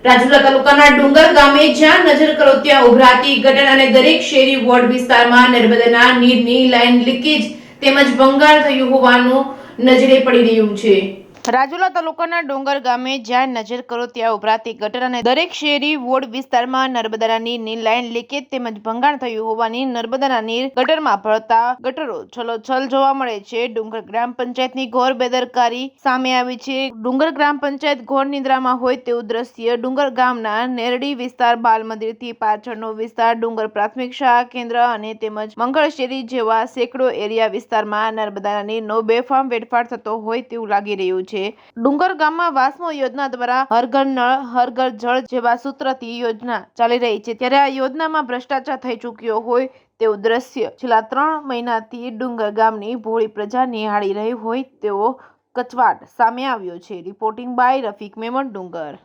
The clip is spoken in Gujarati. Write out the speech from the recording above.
રાજુલા તાલુકાના ડુંગર ગામે જ્યાં નજર કરો ત્યાં ઉભરાતી ગટર અને દરેક શેરી વોર્ડ વિસ્તારમાં નર્મદાના નીરની લાઇન લીકેજ તેમજ ભંગાણ થયું હોવાનું નજરે પડી રહ્યું છે। રાજુલા તાલુકાના ડુંગર ગામે જ્યાં નજર કરો ત્યાં ઉભરાતી ગટર અને દરેક શેરી વોર્ડ વિસ્તારમાં નર્મદાના નીરની લાઇન લીકેજ તેમજ ભંગાણ થયું હોવાની નર્મદાના નીર ગટરમાં ભળતા ગટરો છલોછલ જોવા મળે છે। ડુંગર ગ્રામ પંચાયતની ઘોર બેદરકારી સામે આવી છે। ડુંગર ગ્રામ પંચાયત ઘોર નિદ્રામાં હોય તેવું દ્રશ્ય। ડુંગર ગામના નેરડી વિસ્તાર, બાલ મંદિરથી પાછળનો વિસ્તાર, ડુંગર પ્રાથમિક શાળા કેન્દ્ર અને તેમજ મંગળ શેરી જેવા સેંકડો એરિયા વિસ્તારમાં નર્મદાના નીરનો બેફામ વેડફાટ થતો હોય તેવું લાગી રહ્યું છે। ડુંગર ગામમાં વાસ્મો યોજના દ્વારા હર ઘર નળ હર ઘર જળ જેવા સૂત્રથી યોજના ચાલી રહી છે, ત્યારે આ યોજનામાં ભ્રષ્ટાચાર થઈ ચૂક્યો હોય તેવું દ્રશ્ય છેલ્લા 3 મહિનાથી ડુંગર ગામની ભોળી પ્રજા નિહાળી રહી હોય તેવો કચવાટ સામે આવ્યો છે। રિપોર્ટિંગ બાય રફીક મેમણ, ડુંગર।